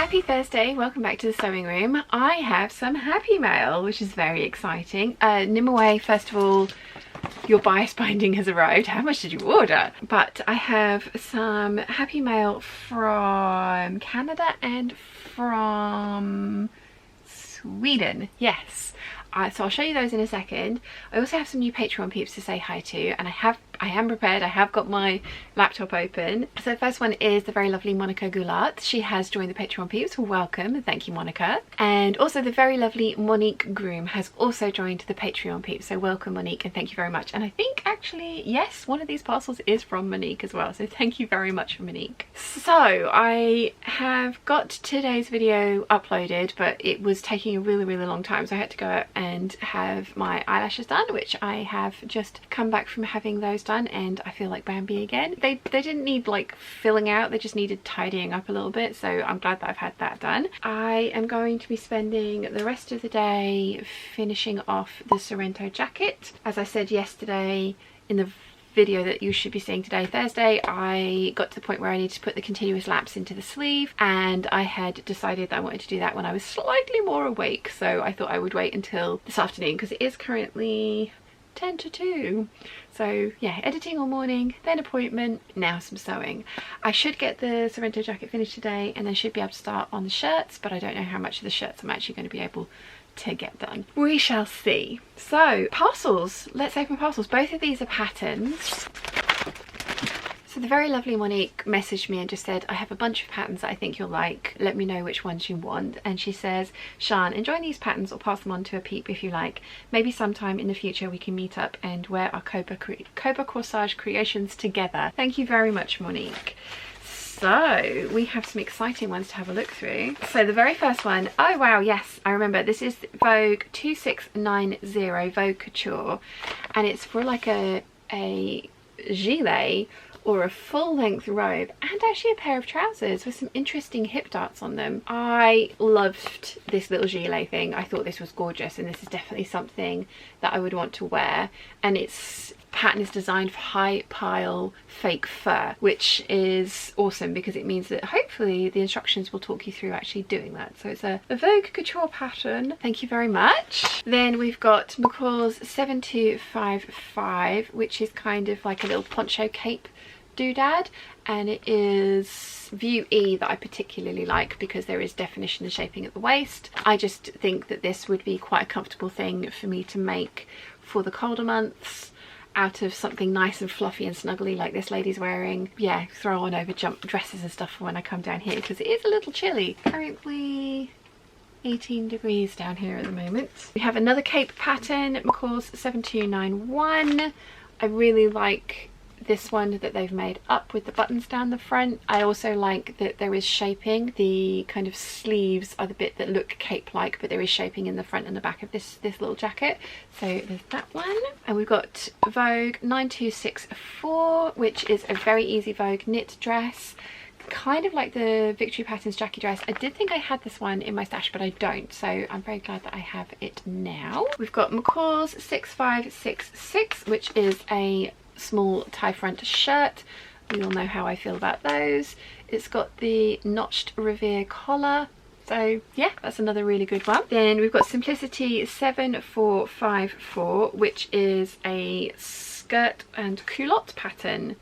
Happy Thursday, welcome back to the sewing room. I have some happy mail, which is very exciting. Nimue, first of all, your bias binding has arrived. How much did you order? But I have some happy mail from Canada and from Sweden. Yes. So I'll show you those in a second. I also have some new Patreon peeps to say hi to, and I am prepared. I have got my laptop open. So the first one is the very lovely Monica Goulart. She has joined the Patreon peeps. Welcome, thank you, Monica. And also the very lovely Monique Groom has also joined the Patreon peeps. So welcome, Monique, and thank you very much. And I think actually, yes, one of these parcels is from Monique as well. So thank you very much for Monique. So I have got today's video uploaded, but it was taking a really long time. So I had to go and have my eyelashes done, which I have just come back from having those done, and I feel like Bambi again. They didn't need like filling out, they just needed tidying up a little bit, so I'm glad that I've had that done. I am going to be spending the rest of the day finishing off the Sorrento jacket. As I said yesterday in the video that you should be seeing today, Thursday, I got to the point where I needed to put the continuous laps into the sleeve, and I had decided that I wanted to do that when I was slightly more awake, so I thought I would wait until this afternoon because it is currently 10 to 2. So yeah, editing all morning, then appointment, now some sewing. I should get the Sorrento jacket finished today and then should be able to start on the shirts, but I don't know how much of the shirts I'm actually going to be able to get done. We shall see. So parcels, let's open parcels. Both of these are patterns. So the very lovely Monique messaged me and just said, I have a bunch of patterns that I think you'll like, let me know which ones you want. And she says, Shan, enjoy these patterns or pass them on to a peep if you like. Maybe sometime in the future we can meet up and wear our Cobra Corsage creations together. Thank you very much, Monique. So we have some exciting ones to have a look through. So the very first one, oh wow, yes, I remember, this is Vogue 2690 Vogue Couture, and it's for like a gilet or a full-length robe and actually a pair of trousers with some interesting hip darts on them. I loved this little gilet thing. I thought this was gorgeous, and this is definitely something that I would want to wear. And its pattern is designed for high pile fake fur, which is awesome because it means that hopefully the instructions will talk you through actually doing that. So it's a Vogue Couture pattern. Thank you very much. Then we've got McCalls 7255, which is kind of like a little poncho cape doodad, and it is View E that I particularly like because there is definition and shaping at the waist. I just think that this would be quite a comfortable thing for me to make for the colder months out of something nice and fluffy and snuggly like this lady's wearing. Yeah, throw on over jump dresses and stuff for when I come down here because it is a little chilly. Currently 18 degrees down here at the moment. We have another cape pattern, McCalls 7291. I really like this one that they've made up with the buttons down the front. I also like that there is shaping. The kind of sleeves are the bit that look cape-like, but there is shaping in the front and the back of this little jacket. So there's that one. And we've got Vogue 9264, which is a very easy Vogue knit dress, kind of like the Victory Patterns Jackie dress. I did think I had this one in my stash, but I don't, so I'm very glad that I have it now. We've got McCalls 6566, which is a small tie front shirt. We all know how I feel about those. It's got the notched Revere collar, so yeah, that's another really good one. Then we've got Simplicity 7454, which is a skirt and culotte pattern,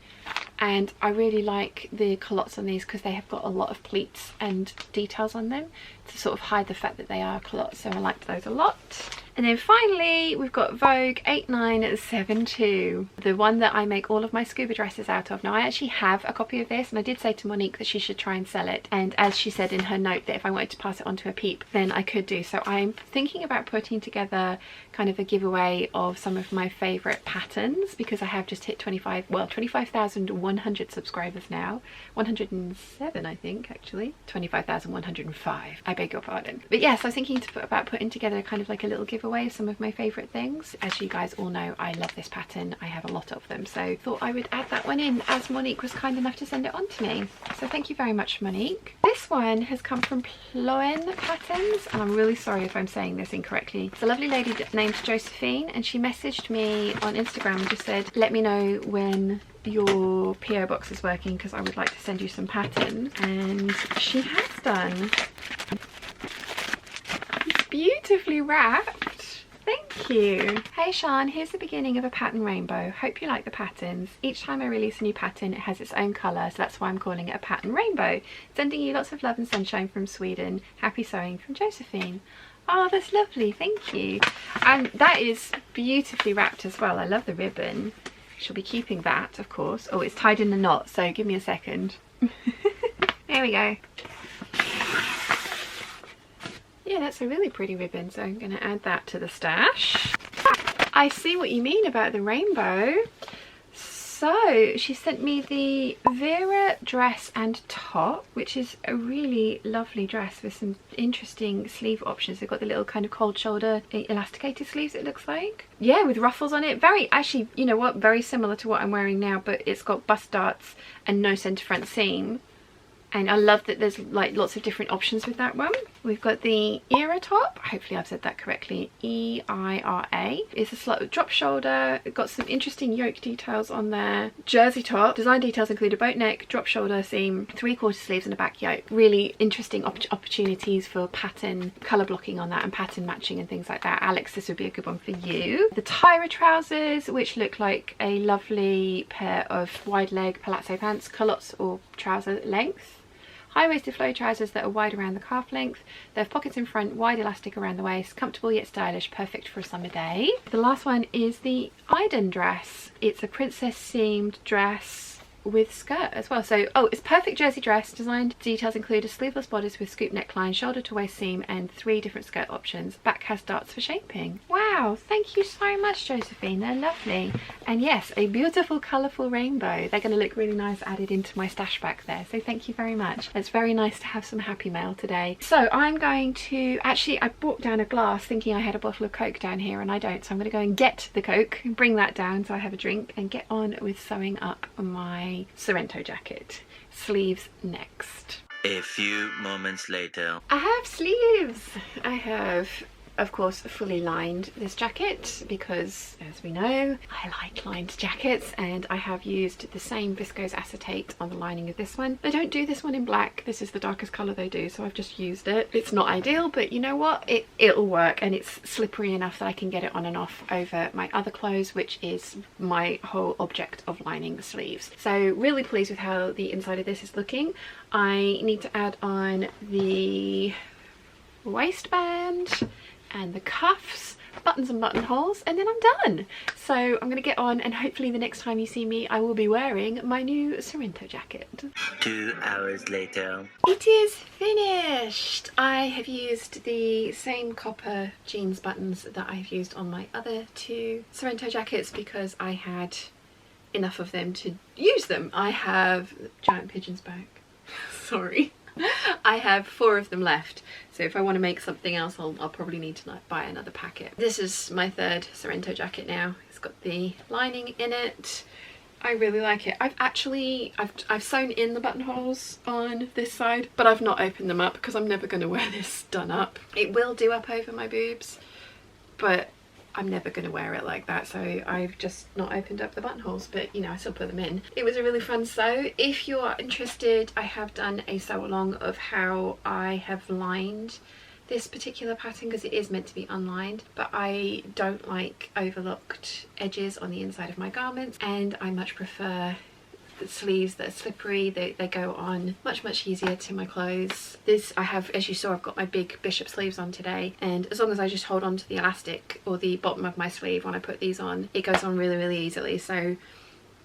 and I really like the culottes on these because they have got a lot of pleats and details on them to sort of hide the fact that they are culottes, so I liked those a lot. And then finally we've got Vogue 8972, the one that I make all of my scuba dresses out of. Now I actually have a copy of this, and I did say to Monique that she should try and sell it, and as she said in her note that if I wanted to pass it on to a peep then I could do so. I'm thinking about putting together kind of a giveaway of some of my favourite patterns because I have just hit 25,100 subscribers now. 107 I think, actually. 25,105, I beg your pardon. But yes, I was thinking about putting together kind of like a little giveaway of some of my favourite things. As you guys all know, I love this pattern. I have a lot of them, so thought I would add that one in as Monique was kind enough to send it on to me. So thank you very much, Monique. This one has come from Ploen Patterns, and I'm really sorry if I'm saying this incorrectly. It's a lovely lady named Josephine, and she messaged me on Instagram and just said, let me know when your PO box is working because I would like to send you some patterns, and she has done. It's beautifully wrapped. Thank you. Hey Sian, here's the beginning of a pattern rainbow. Hope you like the patterns. Each time I release a new pattern, it has its own colour, so that's why I'm calling it a pattern rainbow. Sending you lots of love and sunshine from Sweden. Happy sewing from Josephine. Oh, that's lovely, thank you. And that is beautifully wrapped as well. I love the ribbon. She'll be keeping that, of course. Oh, it's tied in a knot, so give me a second. There we go. Yeah, that's a really pretty ribbon, so I'm going to add that to the stash. I see what you mean about the rainbow. So she sent me the Vera dress and top, which is a really lovely dress with some interesting sleeve options. They've got the little kind of cold shoulder elasticated sleeves, it looks like. Yeah, with ruffles on it. Very, actually, you know what, very similar to what I'm wearing now, but it's got bust darts and no centre front seam. And I love that there's like lots of different options with that one. We've got the Era top, hopefully I've said that correctly, E-I-R-A. It's a slight drop shoulder, it's got some interesting yoke details on there. Jersey top, design details include a boat neck, drop shoulder seam, 3/4 sleeves and a back yoke. Really interesting opportunities for pattern colour blocking on that and pattern matching and things like that. Alex, this would be a good one for you. The Tyra trousers, which look like a lovely pair of wide leg palazzo pants, culottes or trouser length. High-waisted flow trousers that are wide around the calf length. They have pockets in front, wide elastic around the waist, comfortable yet stylish, perfect for a summer day. The last one is the Iden dress. It's a princess seamed dress with skirt as well. So, oh, it's perfect jersey dress. Design details include a sleeveless bodice with scoop neckline, shoulder to waist seam, and 3 different skirt options. Back has darts for shaping. Wow, thank you so much, Josephine. They're lovely. And yes, a beautiful colourful rainbow. They're going to look really nice added into my stash back there. So thank you very much. It's very nice to have some happy mail today. So I'm going to, actually, I brought down a glass thinking I had a bottle of Coke down here and I don't. So I'm going to go and get the Coke and bring that down so I have a drink and get on with sewing up my Sorrento jacket. Sleeves next. A few moments later. I have sleeves. I have, of course, fully lined this jacket because, as we know, I like lined jackets, and I have used the same viscose acetate on the lining of this one. They don't do this one in black. This is the darkest colour they do, so I've just used it. It's not ideal, but you know what? It'll work, and it's slippery enough that I can get it on and off over my other clothes, which is my whole object of lining the sleeves. So really pleased with how the inside of this is looking. I need to add on the waistband and the cuffs, buttons and buttonholes, and then I'm done. So I'm going to get on, and hopefully the next time you see me I will be wearing my new Sorrento jacket. 2 hours later. It is finished. I have used the same copper jeans buttons that I've used on my other 2 Sorrento jackets because I had enough of them to use them. I have giant pigeons back. Sorry. I have 4 of them left, so if I want to make something else I'll probably need to buy another packet. This is my 3rd Sorrento jacket now. It's got the lining in it. I really like it. I've sewn in the buttonholes on this side, but I've not opened them up because I'm never going to wear this done up. It will do up over my boobs, but I'm never going to wear it like that, so I've just not opened up the buttonholes, but you know, I still put them in. It was a really fun sew. If you are interested, I have done a sew along of how I have lined this particular pattern because it is meant to be unlined, but I don't like overlocked edges on the inside of my garments, and I much prefer the sleeves that are slippery. They go on much easier to my clothes. This I have, as you saw, I've got my big bishop sleeves on today, and as long as I just hold on to the elastic or the bottom of my sleeve when I put these on, it goes on really easily. So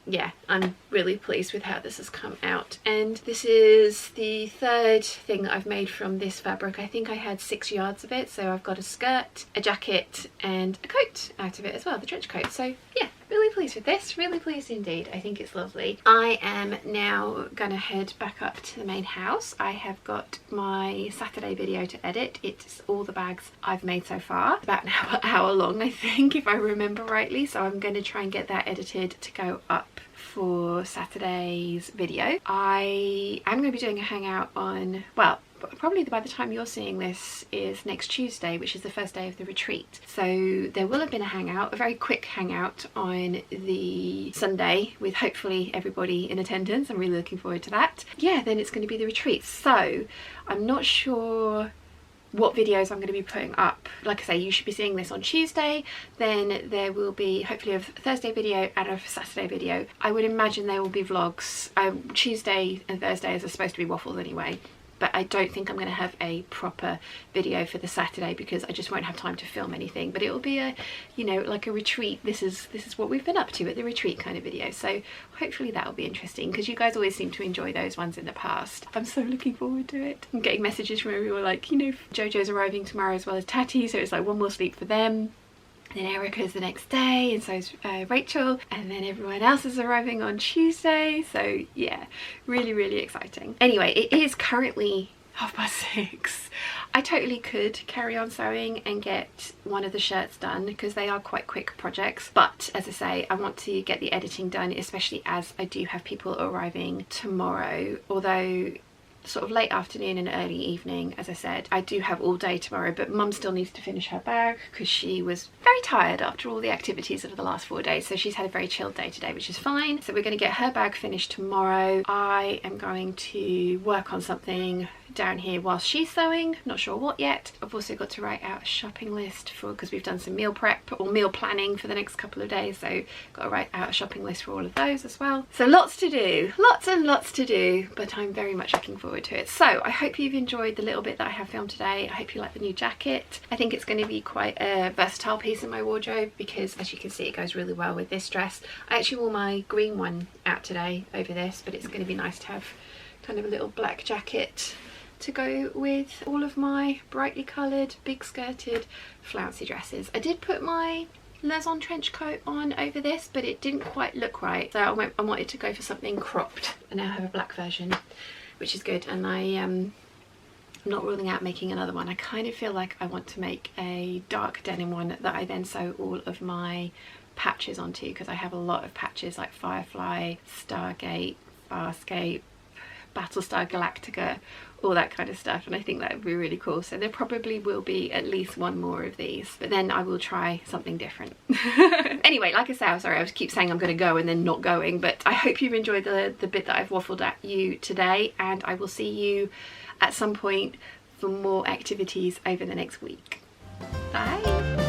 yeah, I'm really pleased with how this has come out. And this is the 3rd thing that I've made from this fabric. I think I had 6 yards of it, so I've got a skirt, a jacket and a coat out of it as well, the trench coat. So yeah, really pleased with this, really pleased indeed. I think it's lovely. I am now gonna head back up to the main house. I have got my Saturday video to edit. It's all the bags I've made so far. It's about an hour long, I think, if I remember rightly, so I'm going to try and get that edited to go up for Saturday's video. I am going to be doing a hangout on, well, probably by the time you're seeing this is next Tuesday, which is the first day of the retreat. So there will have been a hangout, a very quick hangout on the Sunday with hopefully everybody in attendance. I'm really looking forward to that. Yeah, then it's going to be the retreat. So I'm not sure what videos I'm going to be putting up. Like I say, you should be seeing this on Tuesday, then there will be hopefully a Thursday video and a Saturday video. I would imagine there will be vlogs. Tuesday and Thursdays are supposed to be waffles anyway, but I don't think I'm going to have a proper video for the Saturday because I just won't have time to film anything. But it will be a, you know, like a retreat. This is what we've been up to at the retreat kind of video. So hopefully that will be interesting because you guys always seem to enjoy those ones in the past. I'm so looking forward to it. I'm getting messages from everyone like, you know, Jojo's arriving tomorrow as well as Tatty, so it's like one more sleep for them. Then Erica's the next day, and so is Rachel, and then everyone else is arriving on Tuesday. So yeah, really, really exciting. Anyway, it is currently 6:30. I totally could carry on sewing and get one of the shirts done because they are quite quick projects, but as I say, I want to get the editing done, especially as I do have people arriving tomorrow. Although sort of late afternoon and early evening, as I said, I do have all day tomorrow, but Mum still needs to finish her bag because she was very tired after all the activities of the last 4 days, so she's had a very chilled day today, which is fine. So we're going to get her bag finished tomorrow. I am going to work on something down here whilst she's sewing, not sure what yet. I've also got to write out a shopping list for, because we've done some meal prep or meal planning for the next couple of days, so got to write out a shopping list for all of those as well. So lots to do, lots and lots to do, but I'm very much looking forward to it. So I hope you've enjoyed the little bit that I have filmed today. I hope you like the new jacket. I think it's going to be quite a versatile piece in my wardrobe because, as you can see, it goes really well with this dress. I actually wore my green one out today over this, but it's going to be nice to have kind of a little black jacket to go with all of my brightly coloured, big skirted, flouncy dresses. I did put my Lezon trench coat on over this, but it didn't quite look right, so I wanted to go for something cropped. I now have a black version, which is good, and I'm not ruling out making another one. I kind of feel like I want to make a dark denim one that I then sew all of my patches onto, because I have a lot of patches like Firefly, Stargate, Farscape, Battlestar Galactica, all that kind of stuff, and I think that would be really cool. So there probably will be at least one more of these, but then I will try something different. Anyway, like I say, I'm sorry, I keep saying I'm going to go and then not going, but I hope you've enjoyed the bit that I've waffled at you today, and I will see you at some point for more activities over the next week. Bye!